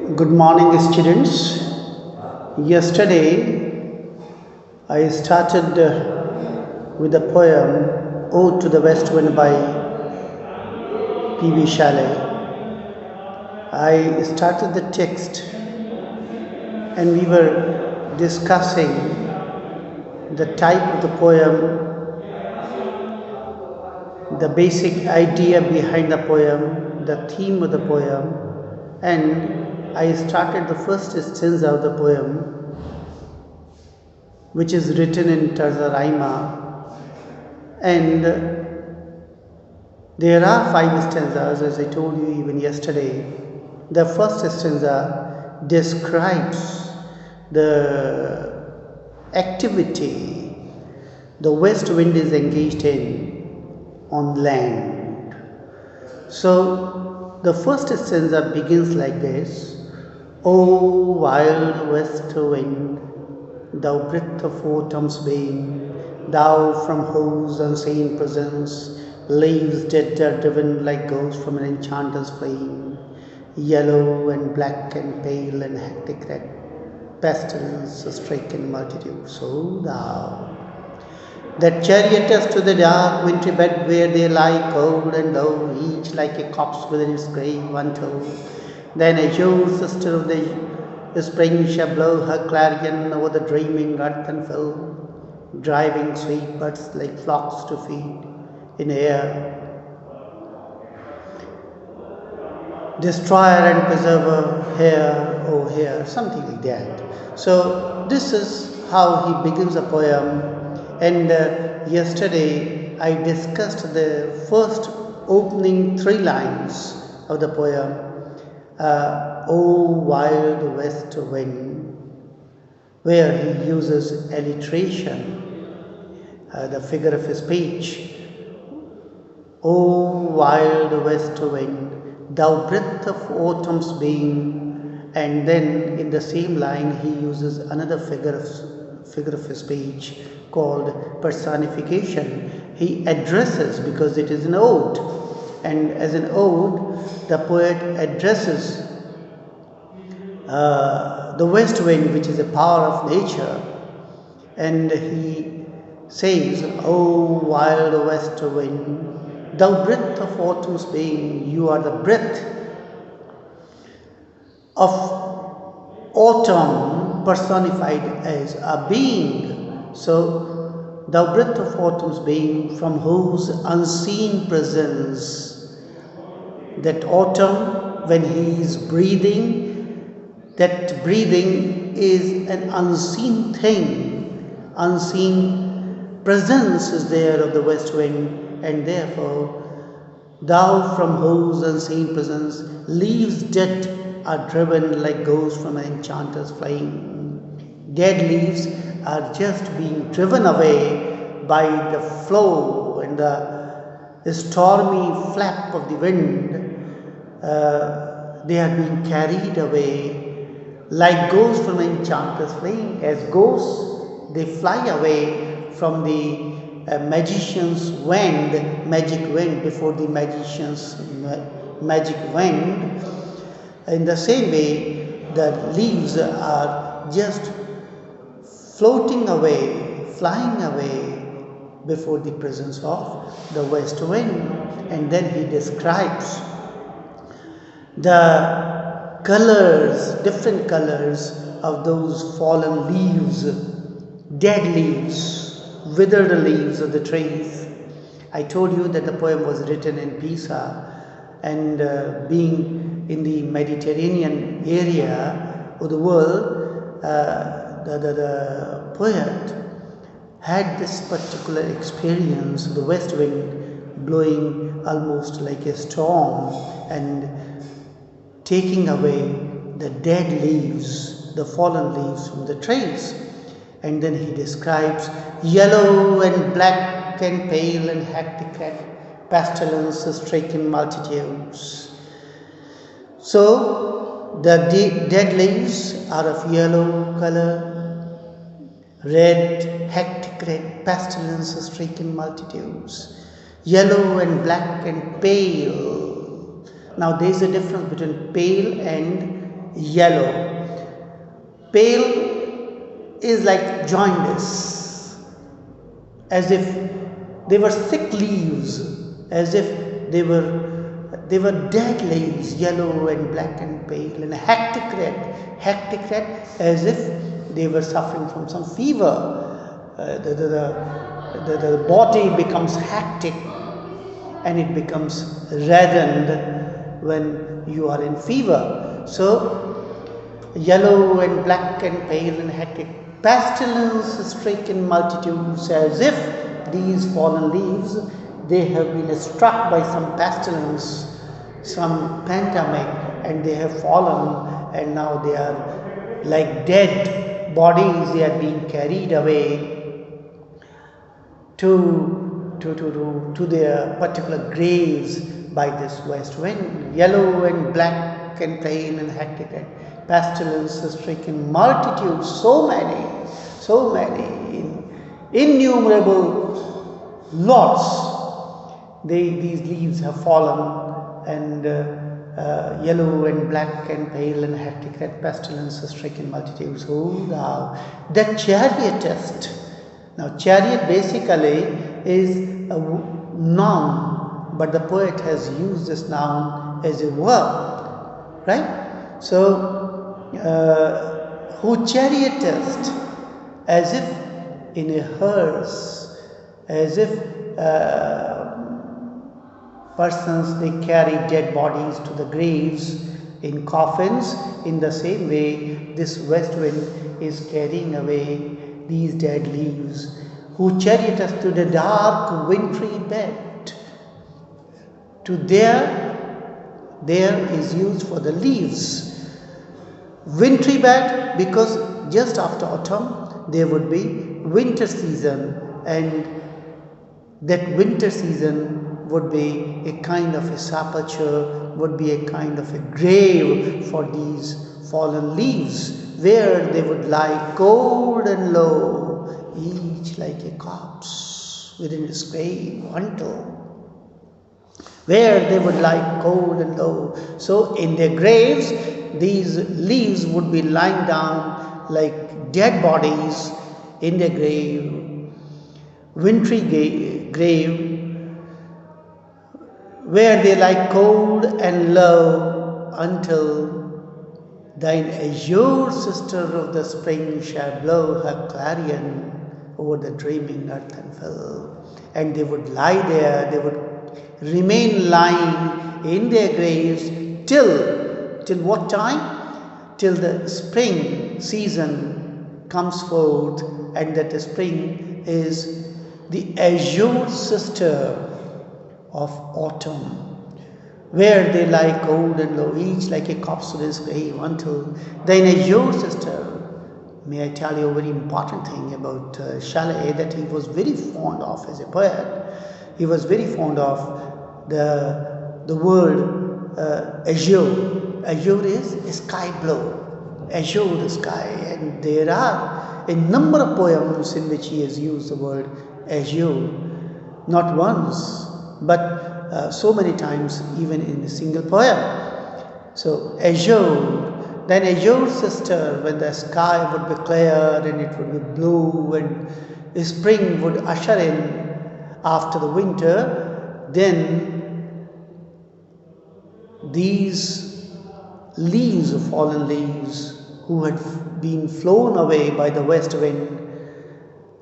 Good morning, students. Yesterday, I started with the poem Ode to the West Wind by P.V. Shale. I started the text and we were discussing the type of the poem, the basic idea behind the poem, the theme of the poem, and I started the first stanza of the poem, which is written in terza rima, and there are 5 stanzas, as I told you even yesterday. The first stanza describes the activity the west wind is engaged in on land. So the first stanza begins like this: O wild west wind, thou breath of autumn's being, thou from whose unseen presence leaves dead are driven like ghosts from an enchanter's flame, yellow and black and pale and hectic red, pestilence strike in multitude. So thou that charioters to the dark wintry bed where they lie cold and low, each like a corpse within its grave untold. Then azure sister of the spring shall blow her clarion over the dreaming earth and fill, driving sweet birds like flocks to feed in air. Destroyer and preserver, here, oh here, something like that. So this is how he begins a poem. And yesterday I discussed the first opening 3 lines of the poem. O wild west wind, where he uses alliteration, the figure of speech. O wild west wind, thou breath of autumn's being, and then in the same line he uses another figure of speech called personification. He addresses, because it is an ode, and as an ode the poet addresses the west wind, which is a power of nature, and he says, O wild west wind, thou breath of autumn's being, you are the breath of autumn personified as a being. So, thou breath of autumn's being, from whose unseen presence, that autumn, when he is breathing, that breathing is an unseen thing, unseen presence is there of the west wind, and therefore, thou from whose unseen presence leaves dead are driven like ghosts from an enchanter's flame. Dead leaves are just being driven away by the flow and the stormy flap of the wind. They are being carried away like ghosts from an enchanter's flame. As ghosts, they fly away from the magician's magic wind, before the magician's magic wind. In the same way, the leaves are just floating away, flying away before the presence of the west wind. And then he describes the colors, different colors of those fallen leaves, dead leaves, withered leaves of the trees. I told you that the poem was written in Pisa, and being in the Mediterranean area of the world, the poet had this particular experience of the west wind blowing almost like a storm and taking away the dead leaves, the fallen leaves from the trees. And then he describes yellow and black and pale and hectic pestilence striking multitudes. So the dead leaves are of yellow color, red, hectic red, pestilence striking multitudes, yellow and black and pale. Now there is a difference between pale and yellow. Pale is like jaundice, as if they were sick leaves, as if they were dead leaves, yellow and black and pale, and hectic red, as if they were suffering from some fever. The body becomes hectic and it becomes reddened when you are in fever. So, yellow and black and pale and hectic, pestilence stricken multitudes, as if these fallen leaves, they have been struck by some pestilence, some pandemic, and they have fallen, and now they are like dead bodies. They are being carried away to their particular graves by this west wind. Yellow and black and pale and hectic and pestilence stricken multitudes, so many, innumerable lots. These leaves have fallen, and yellow and black and pale and hectic red pestilence stricken multitudes, who thou, the chariotist. Now, chariot basically is a noun, but the poet has used this noun as a verb, right? So, who chariotist, as if in a hearse, as if persons, they carry dead bodies to the graves in coffins. In the same way, this west wind is carrying away these dead leaves, who chariot us to the dark wintry bed. To there is used for the leaves. Wintry bed, because just after autumn there would be winter season, and that winter season would be a kind of a sepulchre, would be a kind of a grave for these fallen leaves, where they would lie cold and low, each like a corpse within its grave, until where they would lie cold and low. So in their graves, these leaves would be lying down like dead bodies in their grave, wintry grave, where they lie cold and low, until thine azure sister of the spring shall blow her clarion over the dreaming earth and fill. And they would lie there, they would remain lying in their graves till what time? Till the spring season comes forth, and that the spring is the azure sister of autumn, where they lie cold and low, each like a corpse in his grave, until thine azure sister. May I tell you a very important thing about Shelley, that he was very fond of as a poet. He was very fond of the word azure. Azure is sky blue, azure sky, and there are a number of poems in which he has used the word azure, not once, but so many times, even in a single poem. So azure, then azure sister, when the sky would be clear and it would be blue, and the spring would usher in after the winter, then these leaves, fallen leaves, who had been flown away by the west wind,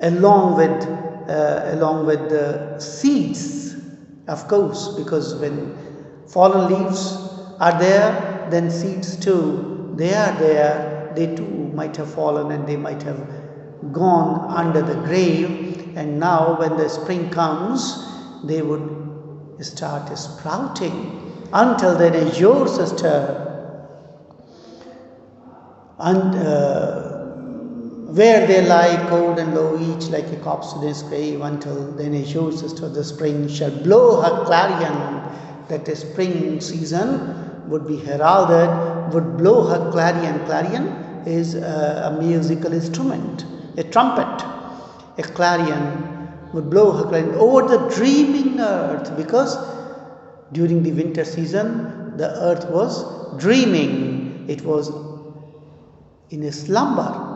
along with the seeds, of course, because when fallen leaves are there, then seeds too, they are there, they too might have fallen, and they might have gone under the grave, and now when the spring comes, they would start sprouting. Until then, azure sister, and where they lie cold and low, each like a corpse in his grave, until then azure sister of the spring shall blow her clarion, that the spring season would be heralded, would blow her clarion. Clarion is a musical instrument, a trumpet. A clarion would blow her clarion over the dreaming earth, because during the winter season the earth was dreaming. it was in a slumber.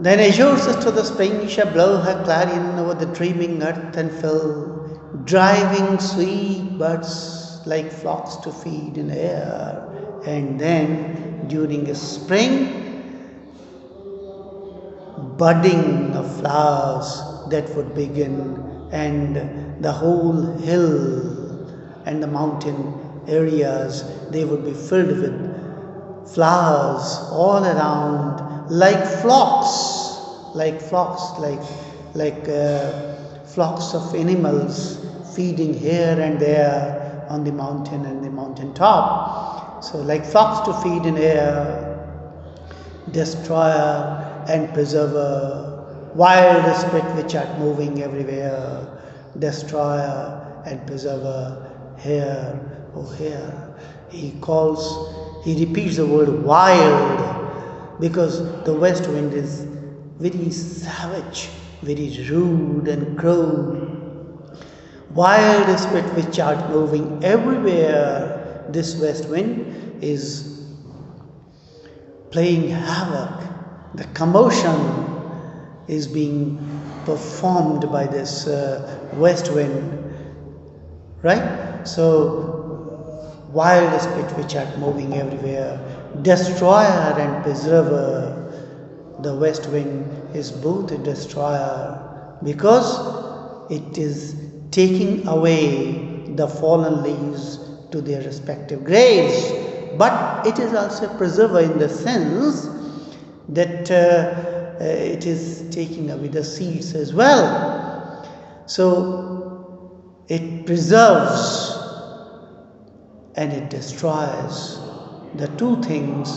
Then azure sister the spring shall blow her clarion over the dreaming earth and fill, driving sweet birds like flocks to feed in air. And then during a spring, budding of flowers that would begin, and the whole hill and the mountain areas, they would be filled with flowers all around, like flocks, like flocks of animals feeding here and there on the mountain and the mountain top. So like flocks to feed in air, destroyer and preserver, wild spirit which art moving everywhere, destroyer and preserver, here, oh here. He repeats the word wild, because the west wind is very savage, very rude and cruel. Wild spirit which art moving everywhere, this west wind is playing havoc. The commotion is being performed by this west wind, right? So wild spirit which are moving everywhere, destroyer and preserver. The west wind is both a destroyer, because it is taking away the fallen leaves to their respective graves, but it is also a preserver in the sense that it is taking away the seeds as well. So it preserves and it destroys. The two things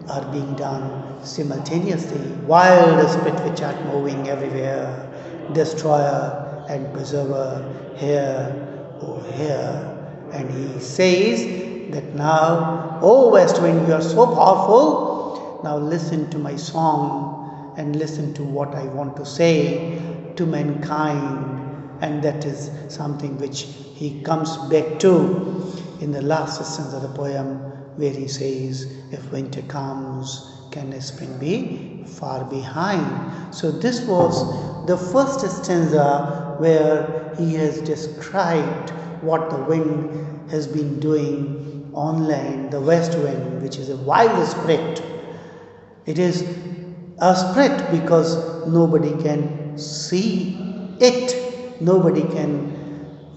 are being done simultaneously. Wild spirit which are moving everywhere, destroyer and preserver, here, oh here. And he says that now, oh west wind, you are so powerful, now listen to my song and listen to what I want to say to mankind. And that is something which he comes back to in the last stanza of the poem, where he says, if winter comes, can a spring be far behind? So this was the first stanza where he has described what the wind has been doing on land, the west wind, which is a wild spirit. It is a spirit because nobody can see it, nobody can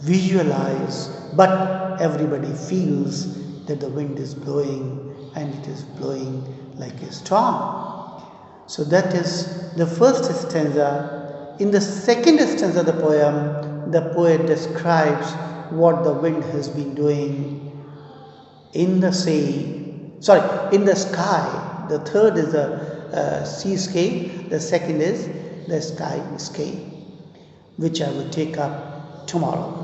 visualize, but everybody feels that the wind is blowing, and it is blowing like a storm. So that is the first stanza. In the second stanza of the poem, the poet describes what the wind has been doing in the in the sky. The third is the seascape, the second is the skyscape, which I will take up tomorrow.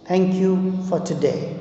Thank you for today.